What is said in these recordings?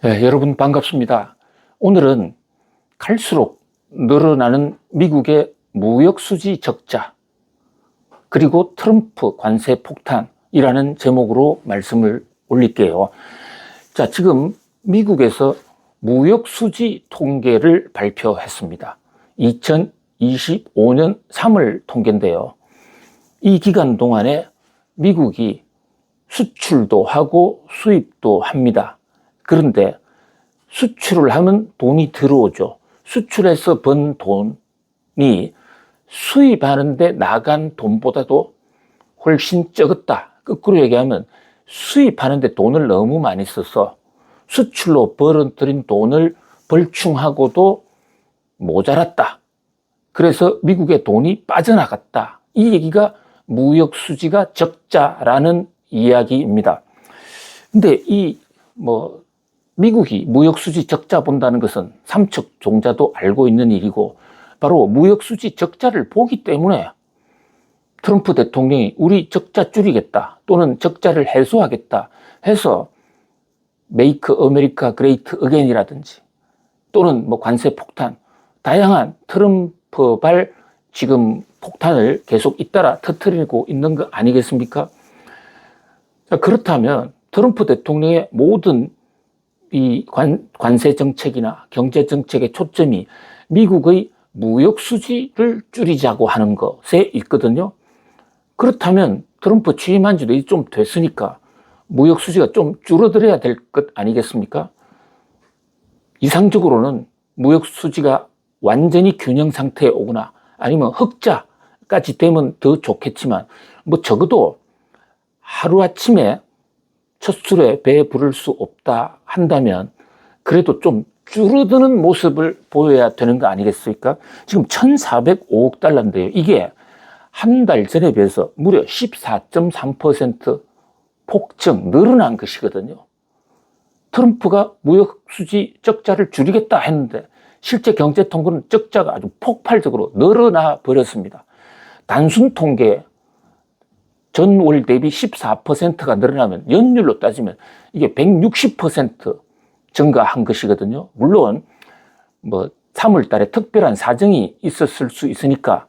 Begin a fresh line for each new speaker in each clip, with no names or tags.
네, 여러분 반갑습니다. 오늘은 갈수록 늘어나는 미국의 무역수지 적자, 그리고 트럼프 관세 폭탄이라는 제목으로 말씀을 올릴게요. 자, 지금 미국에서 무역수지 통계를 발표했습니다. 2025년 3월 통계인데요. 이 기간 동안에 미국이 수출도 하고 수입도 합니다. 그런데 수출을 하면 돈이 들어오죠. 수출해서 번 돈이 수입하는데 나간 돈보다도 훨씬 적었다. 거꾸로 얘기하면 수입하는데 돈을 너무 많이 써서 수출로 벌어들인 돈을 벌충하고도 모자랐다. 그래서 미국의 돈이 빠져나갔다. 이 얘기가 무역수지가 적자라는 이야기입니다. 근데 미국이 무역수지 적자 본다는 것은 삼척종자도 알고 있는 일이고, 바로 무역수지 적자를 보기 때문에 트럼프 대통령이 우리 적자 줄이겠다 또는 적자를 해소하겠다 해서 메이크 아메리카 그레이트 어게인이라든지 또는 관세 폭탄, 다양한 트럼프발 지금 폭탄을 계속 잇따라 터뜨리고 있는 거 아니겠습니까? 자, 그렇다면 트럼프 대통령의 모든 이 관세 정책이나 경제 정책의 초점이 미국의 무역 수지를 줄이자고 하는 것에 있거든요. 그렇다면 트럼프 취임한 지도 좀 됐으니까 무역 수지가 좀 줄어들어야 될 것 아니겠습니까? 이상적으로는 무역 수지가 완전히 균형 상태에 오거나 아니면 흑자까지 되면 더 좋겠지만, 적어도 하루아침에 첫 술에 배에 부를 수 없다 한다면 그래도 좀 줄어드는 모습을 보여야 되는 거 아니겠습니까? 지금 1,405억 달러인데요. 이게 한 달 전에 비해서 무려 14.3% 폭증, 늘어난 것이거든요. 트럼프가 무역수지 적자를 줄이겠다 했는데 실제 경제 통계는 적자가 아주 폭발적으로 늘어나 버렸습니다. 단순 통계 전월 대비 14%가 늘어나면 연율로 따지면 이게 160% 증가한 것이거든요. 물론 3월 달에 특별한 사정이 있었을 수 있으니까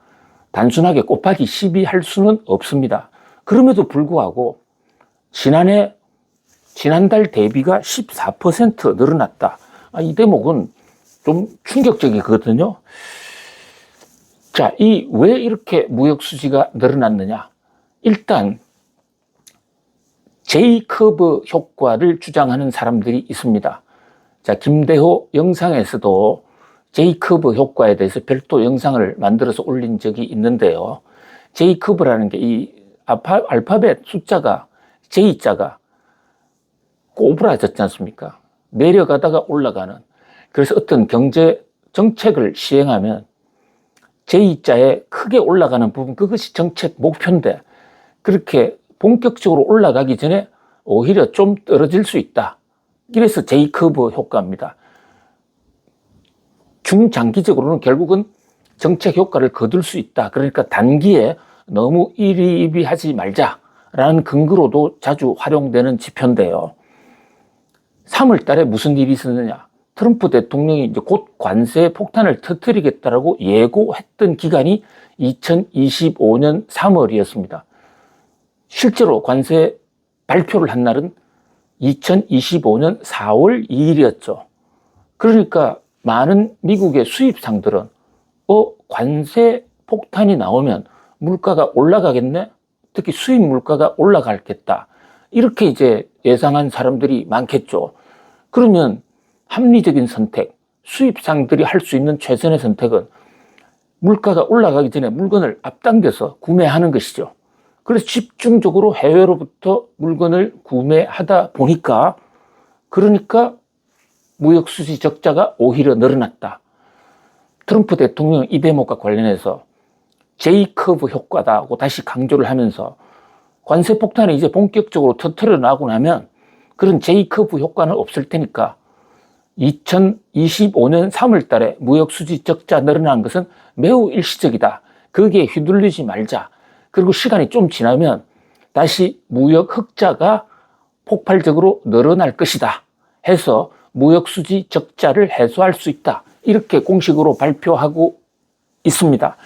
단순하게 곱하기 12 할 수는 없습니다. 그럼에도 불구하고 지난달 대비가 14% 늘어났다. 이 대목은 좀 충격적이거든요. 자, 왜 이렇게 무역 수지가 늘어났느냐? 일단 J커브 효과를 주장하는 사람들이 있습니다. 자, 김대호 영상에서도 J커브 효과에 대해서 별도 영상을 만들어서 올린 적이 있는데요. J커브라는 게 이 알파벳 숫자가 J자가 꼬부라졌지 않습니까? 내려가다가 올라가는. 그래서 어떤 경제 정책을 시행하면 J자에 크게 올라가는 부분, 그것이 정책 목표인데 그렇게 본격적으로 올라가기 전에 오히려 좀 떨어질 수 있다. 이래서 J커브 효과입니다. 중장기적으로는 결국은 정책 효과를 거둘 수 있다. 그러니까 단기에 너무 일희일비하지 말자라는 근거로도 자주 활용되는 지표인데요. 3월 달에 무슨 일이 있었느냐? 트럼프 대통령이 이제 곧 관세 폭탄을 터뜨리겠다라고 예고했던 기간이 2025년 3월이었습니다. 실제로 관세 발표를 한 날은 2025년 4월 2일이었죠. 그러니까 많은 미국의 수입상들은 관세 폭탄이 나오면 물가가 올라가겠네? 특히 수입 물가가 올라가겠다. 이렇게 이제 예상한 사람들이 많겠죠. 그러면 합리적인 선택, 수입상들이 할 수 있는 최선의 선택은 물가가 올라가기 전에 물건을 앞당겨서 구매하는 것이죠. 그래서 집중적으로 해외로부터 물건을 구매하다 보니까, 그러니까 무역수지 적자가 오히려 늘어났다. 트럼프 대통령 이 대목과 관련해서 J커브 효과다고 다시 강조를 하면서 관세 폭탄이 이제 본격적으로 터트려 나고 나면 그런 J커브 효과는 없을 테니까 2025년 3월 달에 무역수지 적자 늘어난 것은 매우 일시적이다. 거기에 휘둘리지 말자. 그리고 시간이 좀 지나면 다시 무역 흑자가 폭발적으로 늘어날 것이다 해서 무역수지 적자를 해소할 수 있다. 이렇게 공식으로 발표하고 있습니다.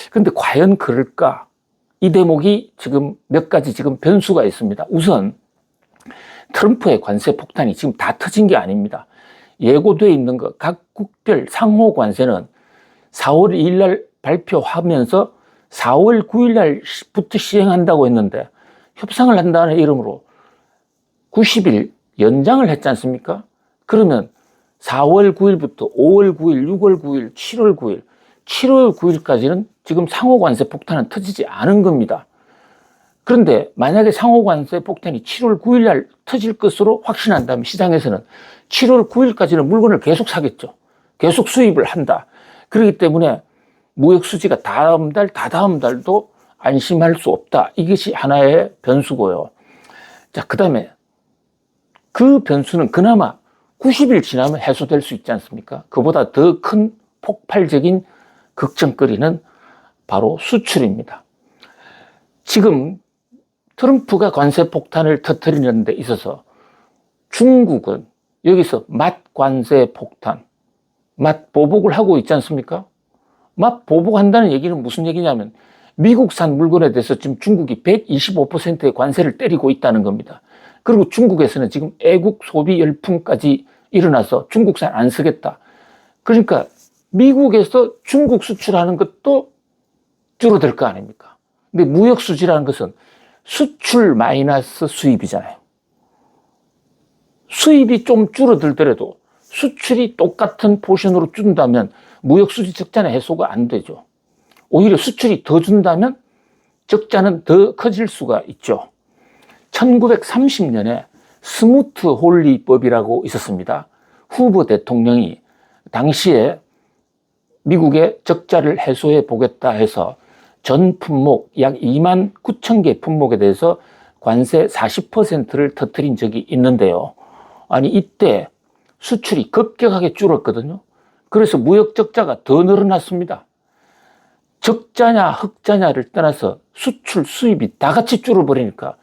그런데 과연 그럴까? 이 대목이 지금 몇 가지 지금 변수가 있습니다. 우선 트럼프의 관세 폭탄이 지금 다 터진 게 아닙니다. 예고되어 있는 것, 각국별 상호 관세는 4월 2일 날 발표하면서 4월 9일 날부터 시행한다고 했는데 협상을 한다는 이름으로 90일 연장을 했지 않습니까? 그러면 4월 9일부터 5월 9일, 6월 9일, 7월 9일, 7월 9일까지는 지금 상호관세 폭탄은 터지지 않은 겁니다. 그런데 만약에 상호관세 폭탄이 7월 9일 날 터질 것으로 확신한다면 시장에서는 7월 9일까지는 물건을 계속 사겠죠. 계속 수입을 한다. 그렇기 때문에 무역수지가 다다음 달도 안심할 수 없다. 이것이 하나의 변수고요. 자, 그 다음에 그 변수는 그나마 90일 지나면 해소될 수 있지 않습니까? 그보다 더 큰 폭발적인 걱정거리는 바로 수출입니다. 지금 트럼프가 관세 폭탄을 터뜨리는 데 있어서 중국은 여기서 맛 관세 폭탄, 맛 보복을 하고 있지 않습니까? 맛 보복한다는 얘기는 무슨 얘기냐면 미국산 물건에 대해서 지금 중국이 125%의 관세를 때리고 있다는 겁니다. 그리고 중국에서는 지금 애국 소비 열풍까지 일어나서 중국산 안 쓰겠다. 그러니까 미국에서 중국 수출하는 것도 줄어들 거 아닙니까? 근데 무역 수지라는 것은 수출 마이너스 수입이잖아요. 수입이 좀 줄어들더라도 수출이 똑같은 포션으로 준다면 무역 수지 적자는 해소가 안 되죠. 오히려 수출이 더 준다면 적자는 더 커질 수가 있죠. 1930년에 스무트 홀리법이라고 있었습니다. 후보 대통령이 당시에 미국의 적자를 해소해 보겠다 해서 전 품목 약 2만 9천 개 품목에 대해서 관세 40%를 터뜨린 적이 있는데요. 아니 이때 수출이 급격하게 줄었거든요. 그래서 무역 적자가 더 늘어났습니다. 적자냐 흑자냐를 떠나서 수출 수입이 다 같이 줄어버리니까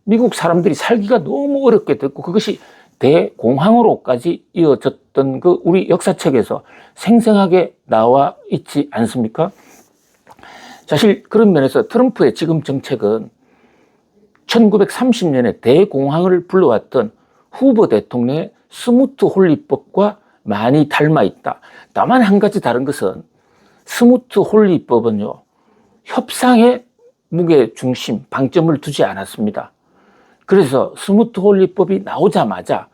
미국 사람들이 살기가 너무 어렵게 됐고 그것이 대공황으로까지 이어졌던 그 우리 역사책에서 생생하게 나와 있지 않습니까? 사실 그런 면에서 트럼프의 지금 정책은 1930년에 대공황을 불러왔던 후보 대통령의 스무트 홀리법과 많이 닮아 있다. 다만 한 가지 다른 것은 스무트 홀리법은요, 협상에 무게 중심, 방점을 두지 않았습니다. 그래서 스무트 홀리법이 나오자마자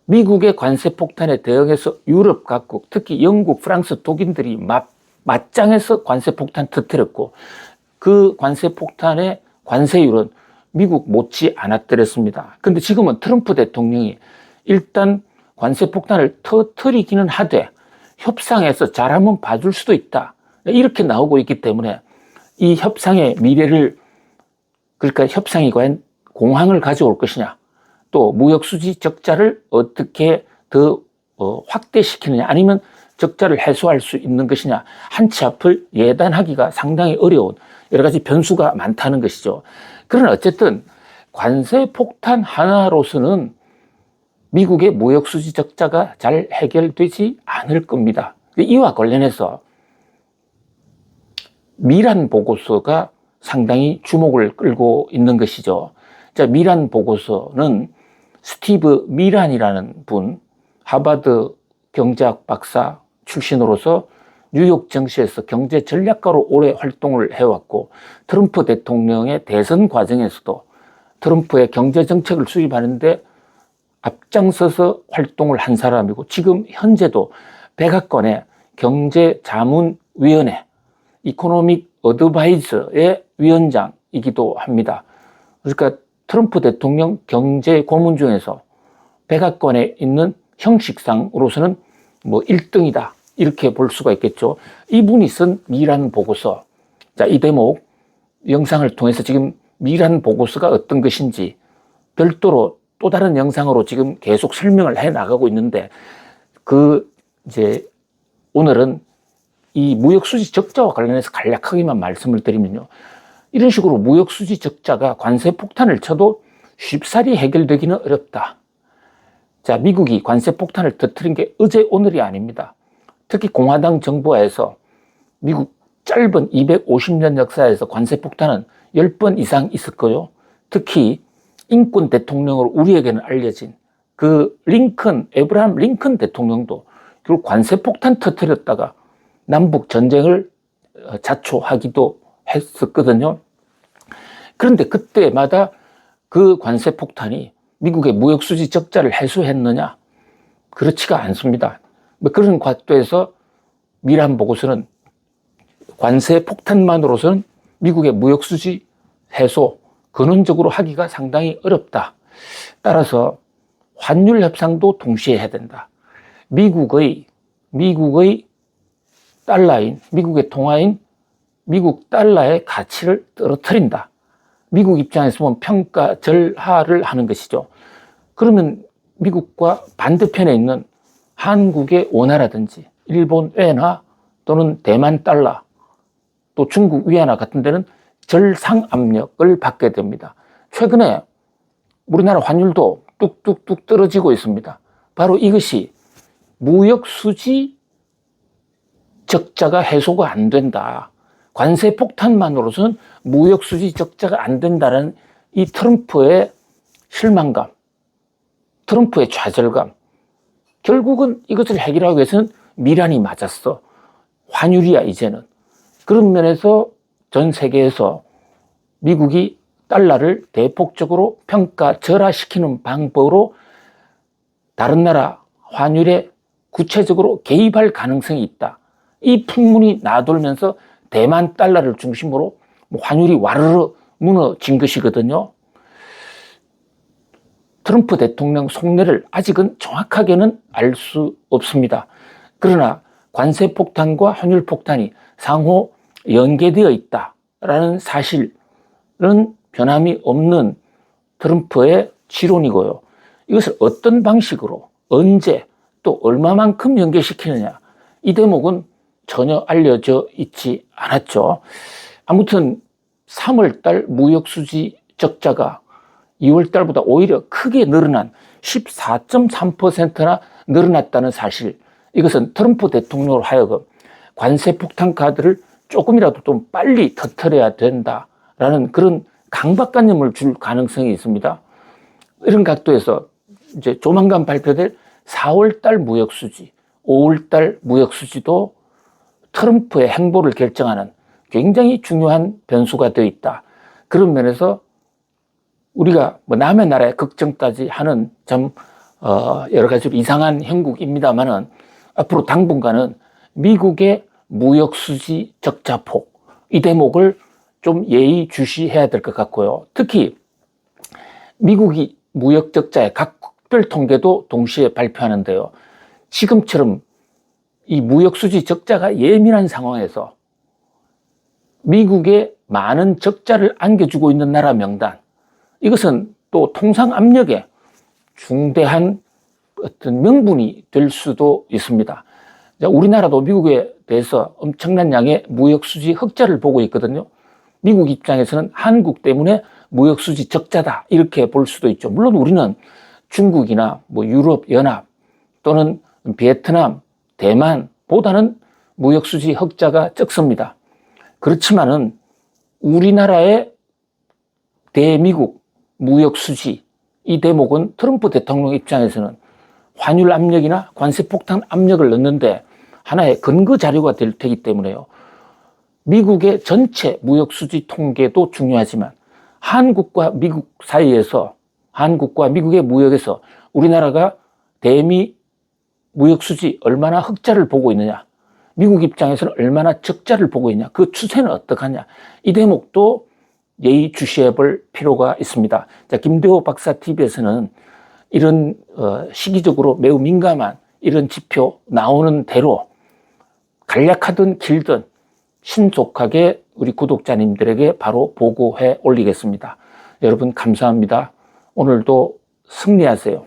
미국의 관세 폭탄에 대응해서 유럽 각국, 특히 영국, 프랑스, 독일들이 맞짱해서 관세 폭탄 터뜨렸고 그 관세 폭탄의 관세율은 미국 못지 않았더랬습니다. 그런데 지금은 트럼프 대통령이 일단 관세 폭탄을 터뜨리기는 하되 협상에서 잘하면 봐줄 수도 있다. 이렇게 나오고 있기 때문에 이 협상의 미래를, 그러니까 협상이 과연 공황을 가져올 것이냐, 또 무역수지 적자를 어떻게 더 확대시키느냐, 아니면 적자를 해소할 수 있는 것이냐, 한 치 앞을 예단하기가 상당히 어려운 여러 가지 변수가 많다는 것이죠. 그러나 어쨌든 관세 폭탄 하나로서는 미국의 무역수지 적자가 잘 해결되지 않을 겁니다. 이와 관련해서 미란 보고서가 상당히 주목을 끌고 있는 것이죠. 자, 미란 보고서는 스티브 미란이라는 분, 하버드 경제학 박사 출신으로서 뉴욕 정시에서 경제 전략가로 오래 활동을 해왔고 트럼프 대통령의 대선 과정에서도 트럼프의 경제 정책을 수립하는데 앞장서서 활동을 한 사람이고 지금 현재도 백악관의 경제자문위원회 이코노믹 어드바이저의 위원장이기도 합니다. 그러니까 트럼프 대통령 경제 고문 중에서 백악관에 있는 형식상으로서는 뭐 1등이다. 이렇게 볼 수가 있겠죠. 이분이 쓴 미란 보고서. 자, 이 대목 영상을 통해서 지금 미란 보고서가 어떤 것인지 별도로 또 다른 영상으로 지금 계속 설명을 해 나가고 있는데 이제 오늘은 이 무역수지 적자와 관련해서 간략하게만 말씀을 드리면요. 이런 식으로 무역수지 적자가 관세 폭탄을 쳐도 쉽사리 해결되기는 어렵다. 자, 미국이 관세 폭탄을 터뜨린 게 어제 오늘이 아닙니다. 특히 공화당 정부하에서 미국 짧은 250년 역사에서 관세 폭탄은 10번 이상 있었고요. 특히 인권 대통령으로 우리에게는 알려진 그 에브라함 링컨 대통령도 결국 관세 폭탄 터뜨렸다가 남북 전쟁을 자초하기도 했었거든요. 그런데 그때마다 그 관세 폭탄이 미국의 무역수지 적자를 해소했느냐? 그렇지가 않습니다. 그런 각도에서 미란 보고서는 관세 폭탄만으로서는 미국의 무역수지 해소 근원적으로 하기가 상당히 어렵다. 따라서 환율 협상도 동시에 해야 된다. 미국의 달러인, 미국의 통화인 미국 달러의 가치를 떨어뜨린다. 미국 입장에서 보면 평가절하를 하는 것이죠. 그러면 미국과 반대편에 있는 한국의 원화라든지 일본 엔화 또는 대만 달러 또 중국 위안화 같은 데는 절상 압력을 받게 됩니다. 최근에 우리나라 환율도 뚝뚝뚝 떨어지고 있습니다. 바로 이것이 무역 수지 적자가 해소가 안 된다. 관세 폭탄만으로서는 무역 수지 적자가 안 된다는 이 트럼프의 실망감, 트럼프의 좌절감. 결국은 이것을 해결하기 위해서는 미란이 맞았어. 환율이야, 이제는. 그런 면에서 전 세계에서 미국이 달러를 대폭적으로 평가절하시키는 방법으로 다른 나라 환율에 구체적으로 개입할 가능성이 있다. 이 풍문이 나돌면서 대만 달러를 중심으로 환율이 와르르 무너진 것이거든요. 트럼프 대통령 속내를 아직은 정확하게는 알 수 없습니다. 그러나 관세 폭탄과 환율 폭탄이 상호 연계되어 있다라는 사실은 변함이 없는 트럼프의 지론이고요. 이것을 어떤 방식으로 언제 또 얼마만큼 연계시키느냐, 이 대목은 전혀 알려져 있지 않았죠. 아무튼 3월달 무역수지 적자가 2월달보다 오히려 크게 늘어난 14.3%나 늘어났다는 사실, 이것은 트럼프 대통령으로 하여금 관세 폭탄 카드를 조금이라도 좀 빨리 터뜨려야 된다라는 그런 강박관념을 줄 가능성이 있습니다. 이런 각도에서 이제 조만간 발표될 4월달 무역수지, 5월달 무역수지도 트럼프의 행보를 결정하는 굉장히 중요한 변수가 되어 있다. 그런 면에서 우리가 남의 나라에 걱정까지 하는 좀 여러 가지로 이상한 형국입니다만은 앞으로 당분간은 미국의 무역수지 적자폭, 이 대목을 좀 예의주시해야 될 것 같고요. 특히 미국이 무역 적자의 각별 통계도 동시에 발표하는데요. 지금처럼 이 무역수지 적자가 예민한 상황에서 미국에 많은 적자를 안겨주고 있는 나라 명단, 이것은 또 통상 압력에 중대한 어떤 명분이 될 수도 있습니다. 우리나라도 미국에 대해서 엄청난 양의 무역수지 흑자를 보고 있거든요. 미국 입장에서는 한국 때문에 무역수지 적자다, 이렇게 볼 수도 있죠. 물론 우리는 중국이나 유럽연합 또는 베트남, 대만보다는 무역수지 흑자가 적습니다. 그렇지만은 우리나라의 대미국 무역수지, 이 대목은 트럼프 대통령 입장에서는 환율 압력이나 관세 폭탄 압력을 넣는데 하나의 근거 자료가 될 테기 때문에요. 미국의 전체 무역수지 통계도 중요하지만 한국과 미국 사이에서, 한국과 미국의 무역에서 우리나라가 대미 무역수지 얼마나 흑자를 보고 있느냐, 미국 입장에서는 얼마나 적자를 보고 있냐, 그 추세는 어떡하냐, 이 대목도 예의주시해 볼 필요가 있습니다. 자, 김대호 박사 TV에서는 이런 시기적으로 매우 민감한 이런 지표 나오는 대로 간략하든 길든 신속하게 우리 구독자님들에게 바로 보고해 올리겠습니다. 여러분 감사합니다. 오늘도 승리하세요.